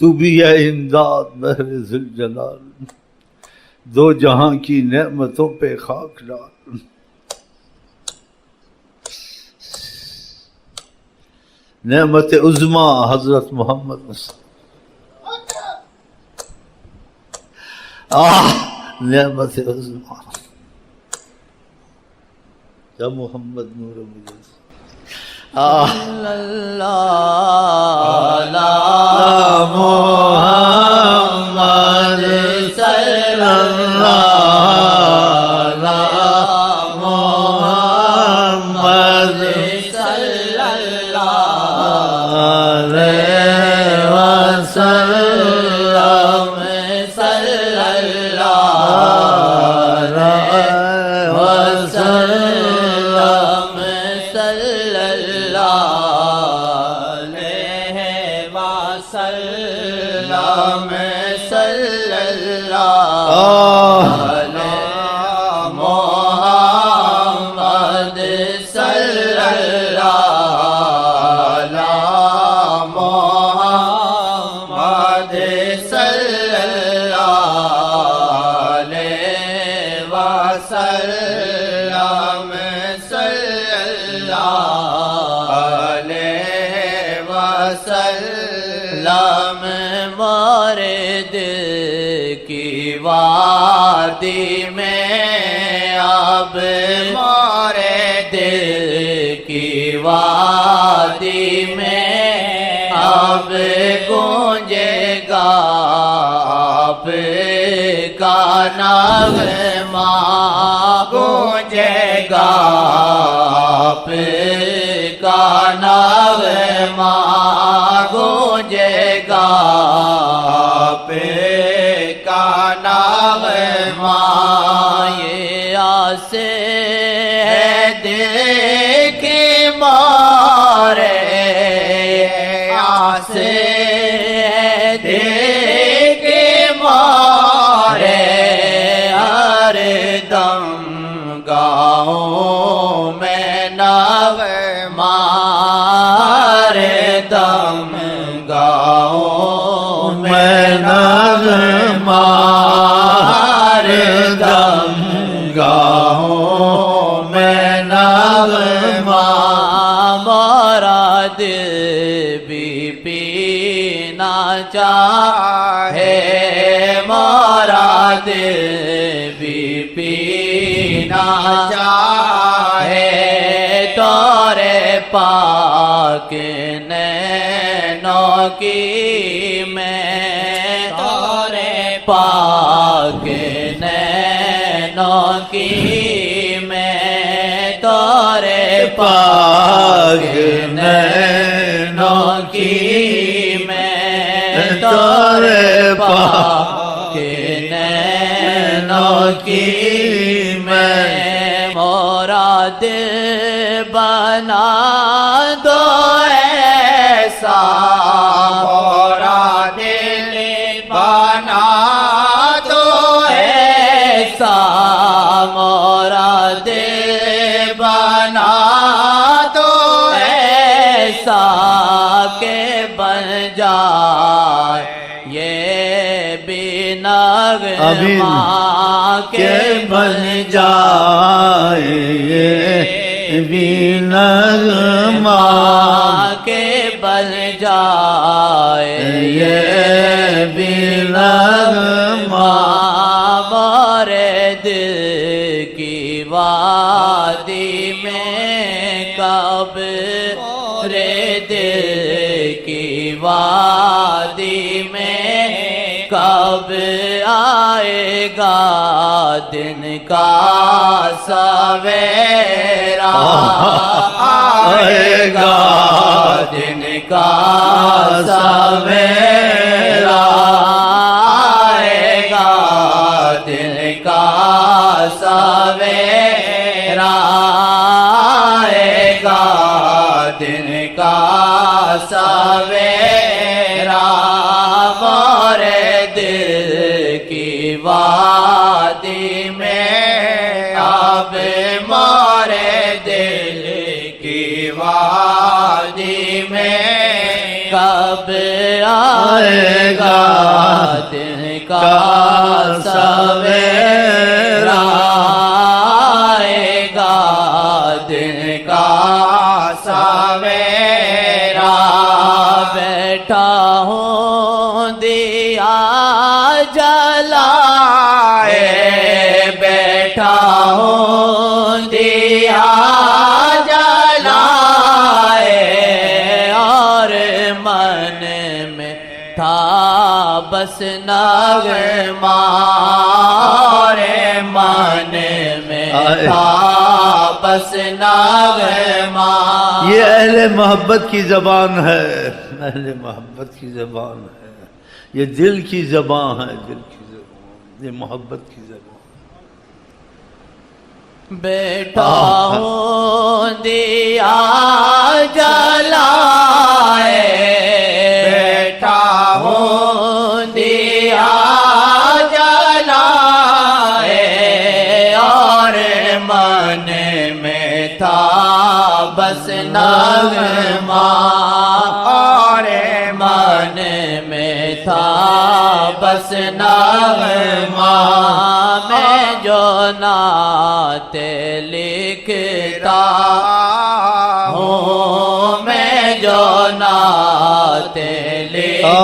تو بھی ہے امداد بہر ذوالجلال، دو جہاں کی نعمتوں پہ خاک ڈال۔ نعمت عظمیٰ حضرت محمد نعمت عظمیٰ یا محمد نور مجھے اللہ محمد صلی اللہ محمد صلی اللہ علیہ وسلم صلی اللہ علیہ وسلم صلی اللہ علیہ وسلم صلی اللہ محمد صلی اللہ محمد صلی اللہ علیہ وسلم صلی اللہ علیہ وسلم مارے دل کی وادی میں اب مارے دل کی وادی میں اب گونجے گا آپ کا نغمہ گونجے گا آپ کا نغمہ گونجے گا آپ کا نغمہ یہ آسے ہے دل کی مارے آسے ہے دل کی مارے ہر دم گاؤں میں نغمہ ہر دم گاؤں میں نغمہ ہر دم گاؤں میں نغمہ مارا دل بھی پینا چاہے مارا دل بھی پینا چاہے تورے پاک نینوں کی میں تورے پاک نینوں کی میں تورے پاک نینوں کی میں تورے پاک نینوں کی میں مراد بنا دو ایسا مراد بنا دو ایسا مراد بنا دو ایسا کہ بن جائے یہ بھی نغمہ کہ بن جائے یہ بھی نغمہ کہ بن جائے یہ بھی نغمہ مارے دل کی وادی میں کب رے دل کی وادی میں کب آئے گا دن کا سویرا آئے گا دن کا سویرا آئے گا دن کا سویرا آئے گا دن کا سویرا مارے دل کی وادی میں اب مارے دل کی وادی میں کب آئے گا دن کا سویرا آئے گا دن کا سویرا بیٹھا ہوں دیا جلائے بیٹھا ہوں دیا جلائے اور من میں تھا بس نغمہ اور من میں تھا بس نغمہ یہ اہل محبت کی زبان ہے اہل محبت کی زبان ہے یہ دل کی زبان ہے دل کی زبان یہ محبت کی زبان بیٹھا ہوں دیا جلائے بیٹھا ہوں دیا جلائے اور من میں تھا بس نغمہ اور من میں تھا بس نغمہ میں جو نعت لکھتا ہوں میں جو نعت لکھتا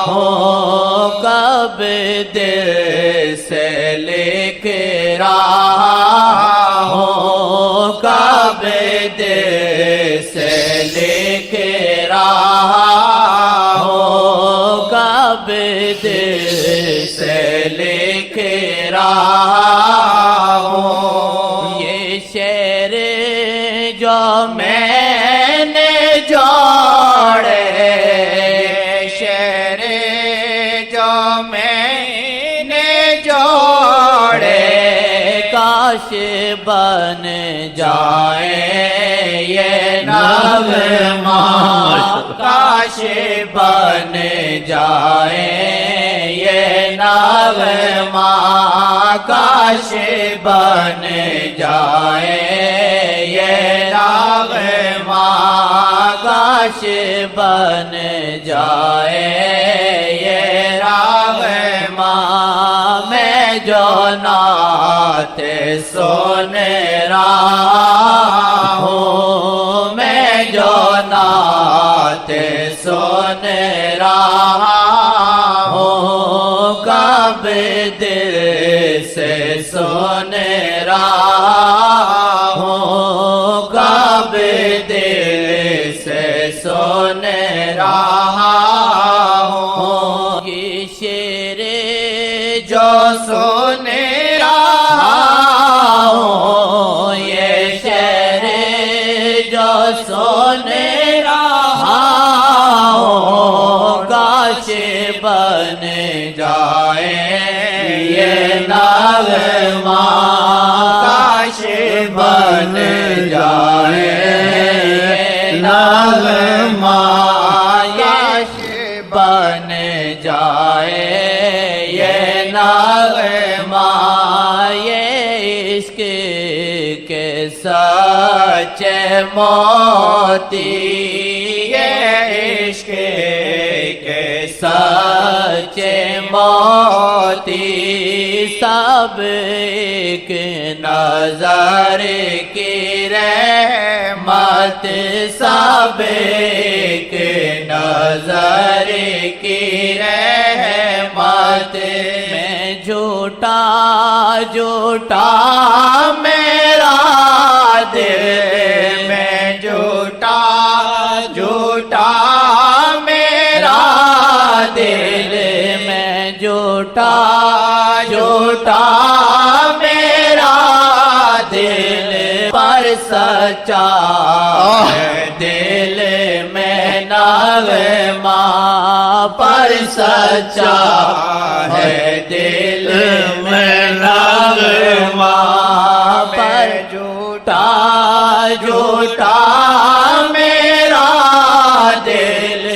ہوں کب دل سے لکھ رہا ہوں کب دل سے لکھ رہا ہوں کب دل سے لکھ رہا ہوں یہ شعر جو میں نے جوڑے شعر جو میں نے جوڑے کاش بن جائے یہ نغمہ کاش بن جائے یہ نغمہ کاش بن جائے یہ نغمہ کاش بن جائے یہ نغمہ میں جو نعت سن رہا ہوں میں جو نعت سن رہا ہوں کب دل سے سن رہا ہوں کب دل سے سن رہا ہوں یہ شعر جو سن رہا ہوں یہ شعر جو سن رہا ہوں کاش بن جائے یہ نغمہ کاش بن جائے یہ نغمہ کاش بن جائے یہ نغمہ یہ عشق کے سچے موتی یہ عشق کے سچے موتی سب ایک نظر کی رحمت سب ایک نظر کی رحمت میں جھوٹا جھوٹا میرا دل میں جھوٹا جھوٹا میرا دل میں جھوٹا جھوٹا میرا دل پر سچا ہے دل میں نغمہ پر سچا ہے دل میں نغمہ پر جھوٹا جھوٹا میرا دل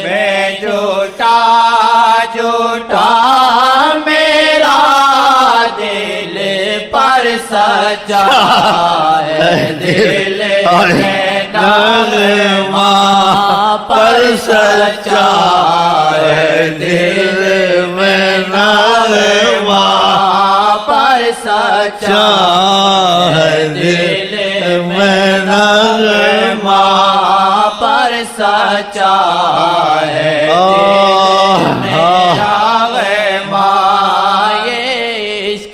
میں جھوٹا جھوٹا میرا دل پر سچا ہے دل میں نغمہ پر سچا ہے دل میں نغمہ پر سچا ہے دل میں نغمہ پر سچا ہے دل میں نغمہ یہ عشق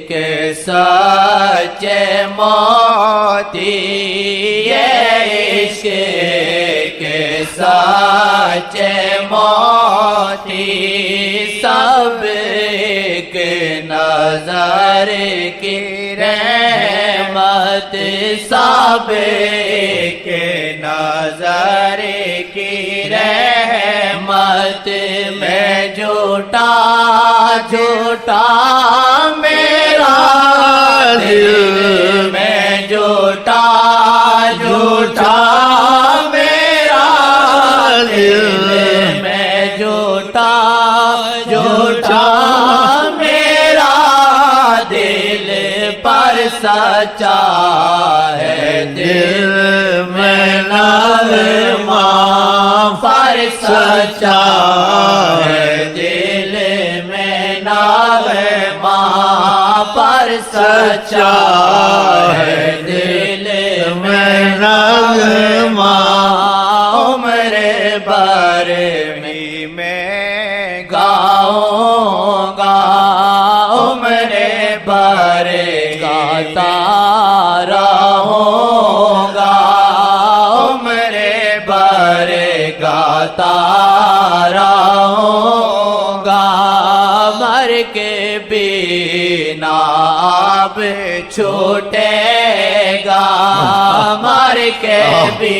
کے سچے موتی یہ عشق کے سچے موتی سب ایک نظر کی رحمت سب ایک نظر کی رحمت میں جھوٹا جھوٹا میرا دل میں جھوٹا جھوٹا میرا دل میں جھوٹا جھوٹا میرا دل پر سچا ہے دل میں نغمہ پر سچا ہے دل میں نغمہ پر سچا ہے دل میں نغمہ عمر بھر میں گاؤں گا عمر بھر گاتا رہوں گا عمر بھر گاتا رہوں گا مر کے بنا اب چھوٹے گا مر کے بھی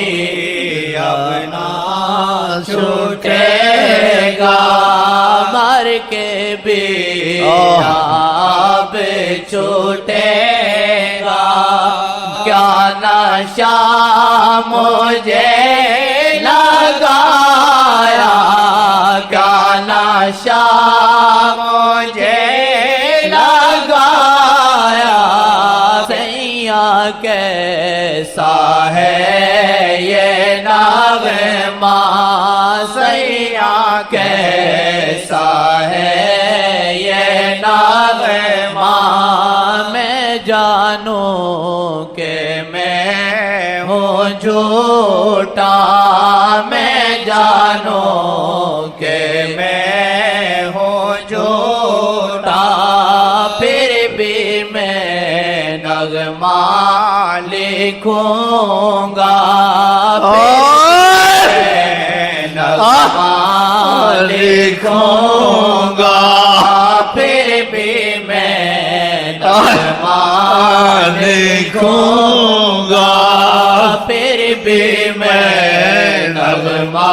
اپنا چھوٹے گا مر کے بھی اب چھوٹے گا کیا نشہ مجھے لگایا کیا نشہ مجھے لگایا سیاں کیسا ہے یہ نغمہ سیاں کیسا ہے یہ نغمہ میں جانوں کہ میں ہوں جھوٹا میں جانوں کہ میں ہوں جھوٹا پھر بھی میں نغمہ لکھوں گا نغمہ لکھوں گا پھر بھی میں نغمہ لکھوں گا پھر بھی میں نغمہ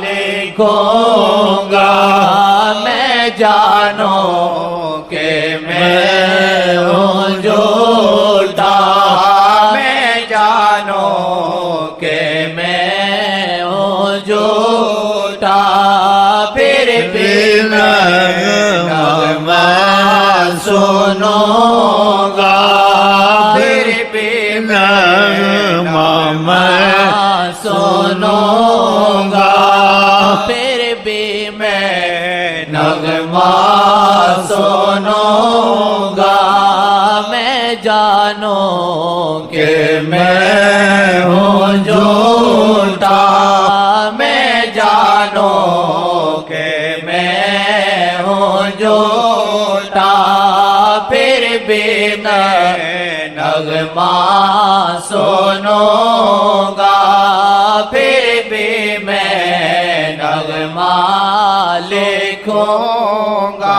لکھوں گا میں جانوں کہ میں ہوں جھوٹا میں جانوں کہ میں ہوں جھوٹا پھر بھی نغمہ سنوں گا پھر بھی نغمہ سنوں گا پھر بھی میں نغمہ سنوں گا میں جانوں کہ میں ہوں جھوٹا میں جانوں کہ میں ہوں جھوٹا پھر بھی میں نغمہ سنوں گا پھر بھی میں نغمہ لکھوں گا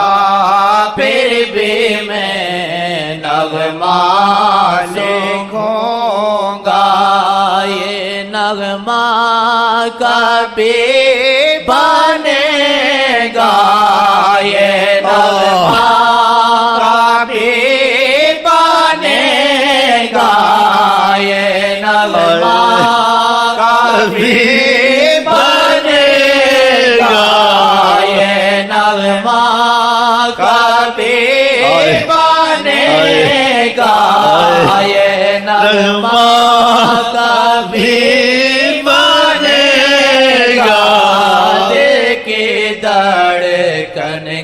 پھر بھی میں نغمہ لکھوں گا یہ نغمہ کبھی بنے گا یہ نغمہ کبھی بنے گا یہ نغمہ کبھی بنے گا یہ نغمہ کبھی بنے گا یہ نغمہ کبھی بنے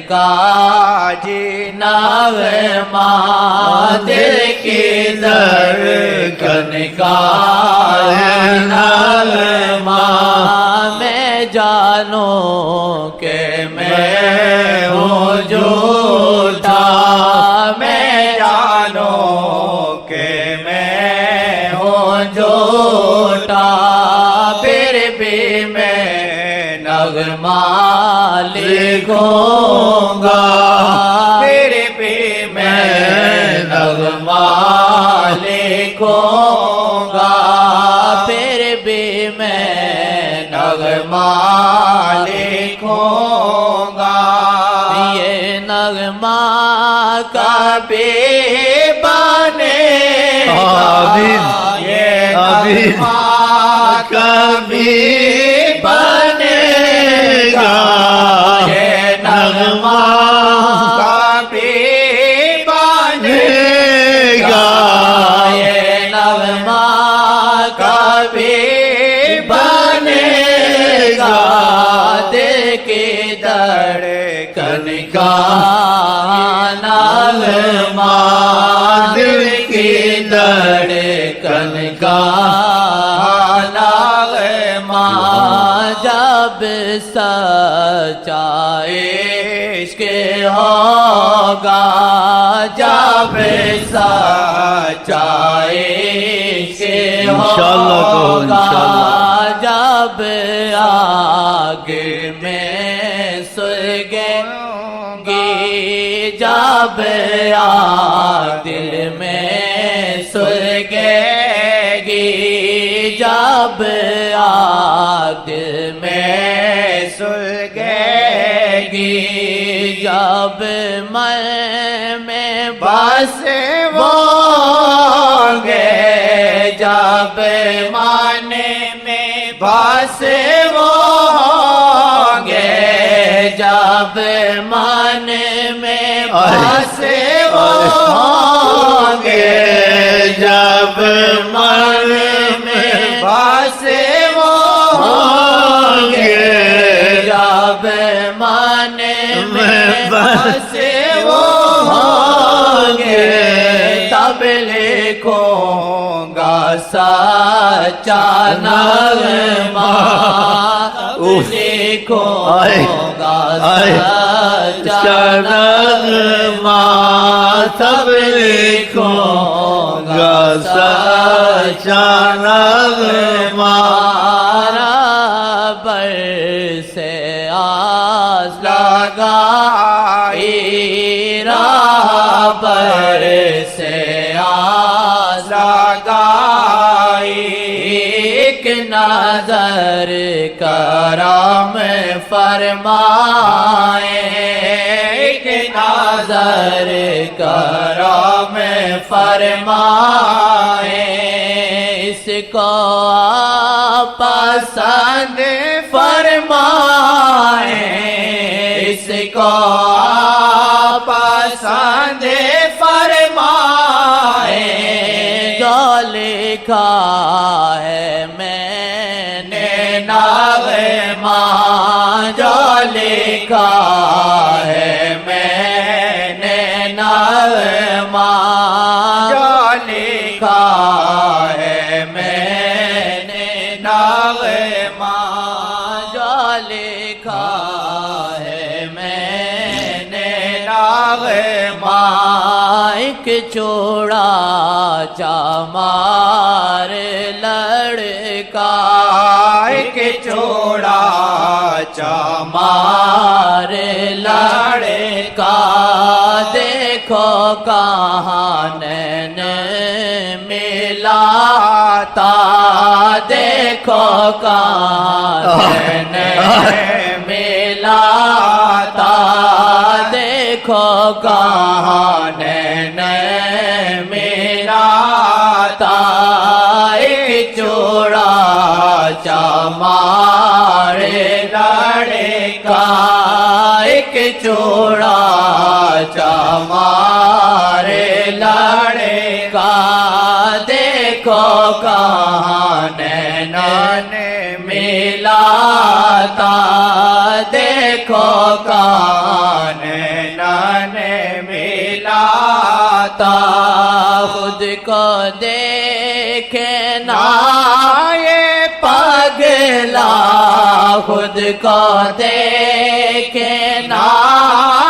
کا جی نغمہ دل کی دھڑکن کا نغمہ میں جانوں کہ میں ہوں جھوٹا میں جانوں کہ میں ہوں جھوٹا پھر بھی میں نغمہ لکھوں گا پھر بھی میں نغمہ لکھوں گا پھر بھی میں نغمہ لکھوں گا یہ نغمہ کبھی بنے آمین یہ آمین نغمہ کبھی بنے گا یہ نغمہ کبھی بنے گا یہ نغمہ کبھی بنے گا دل کی دھڑکن کا نغمہ دل کی دھڑکن کا نغمہ جب سچا عشق ہوگا جب سچا عشق انشاءاللہ کہو، ہوگا انشاءاللہ۔ جب آگ میں سلگیں گی جب آگ دل میں سلگیں گی جب آگ دل میں سلگیں گی جب میں بس ہوں گے جب من میں بس ہوں گے جب من میں بس ہوں گے جب من میں بس ہوں گے جب من میں بس ہوں گے تب لکھوں گا سچا نغمہ لکھوں گا سچا نغمہ تب لکھوں گا سچا نغمہ رب سے آس لگائی رب سے آس لگائی ایک نظر کرم فرمائے ایک نظر کرم فرمائے اس کو پسند فرمائے اس کو پسند فرمائے جو لکھا ہے میں نے نغمہ جو لکھا ہے میں نے نغمہ جو لکھا ہے میں نے نغمہ جو لکھا ہے میں نے نغمہ ایک چوڑا چمار لڑکا ایک چوڑا چمار لڑکا دیکھو کہاں نین ملاتا دیکھو کہاں نین ملاتا دیکھو کہاں نین ملاتا ایک چوڑا چمار لڑکا ایک چوڑا چمار لڑکا دیکھو کہاں نین ملاتا چوڑاتا دیکھو کان نے ملاتا خود کو دیکھنا یہ پگلا خود کو دیکھنا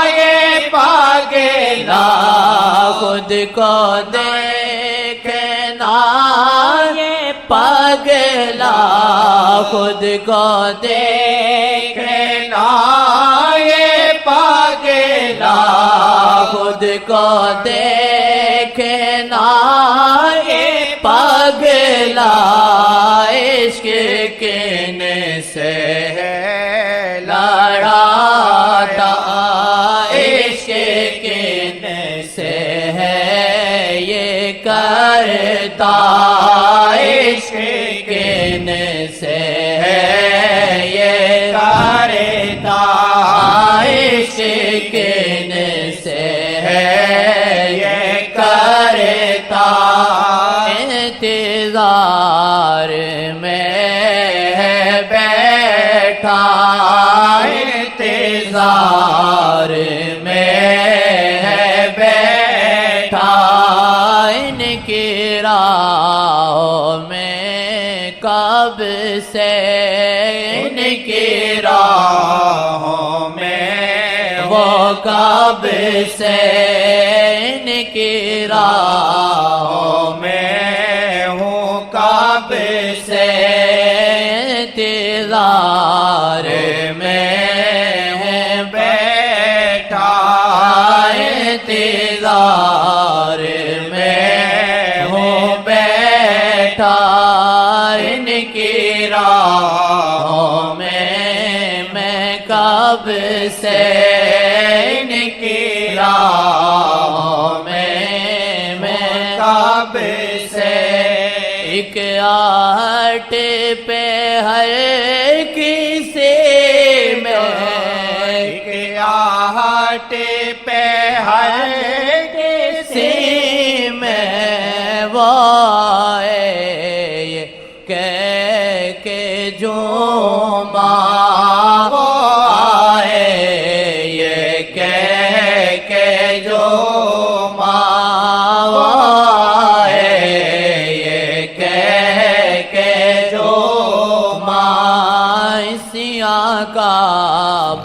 یہ پگلا خود کو دیکھنا یہ پگلا خود کو دیکھنا یہ پگلا خود کو دیکھنا یہ پگلا عشق کن سے لڑاتا عشق کن سے ہے یہ کرتا عشق کن سے ہے یہ کرتا عشق کن سے ہے یہ کرتا انتظار میں ہے بیٹھا انتظار میں ہے بیٹھا ان کی راہوں میں کب سے ان کی راہوں میں وہ کب سے ان کی راہوں میں ہوں کب سے انتظار میں ہے بیٹھا انتظار میں ہوں بیٹھا ان کی راہوں میں کب سے ان کی راہوں میں کب سے ایک آہٹ پہ ہر کسی میں ایک آہٹ پہ ہر کسی میں وہ آئے یہ کہہ کے جھوما وہ آئے یہ کہہ کے جھوما وہ آئے یہ کہہ کے جھوما سیاں کا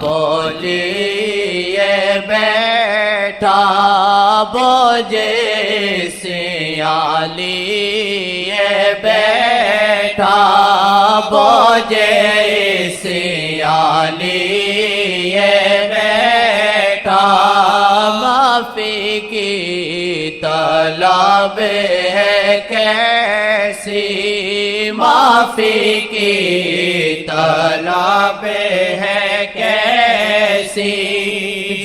بولیے بیٹھا بوجھے سیالیے بیٹھا بوجھے سیالیے بیٹھا معافی کی طلب ہے کیسی معافی کی طلب ہے کیسی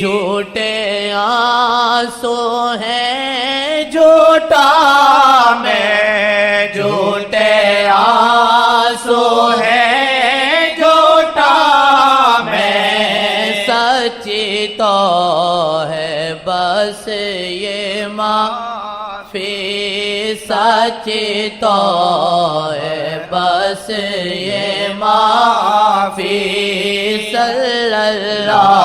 جھوٹے آنسو ہیں جھوٹا میں جھوٹے آنسو ہیں جھوٹا میں سچی تو ہے بس یہ معافی سچی تو ہے بس یہ معافی صلی اللہ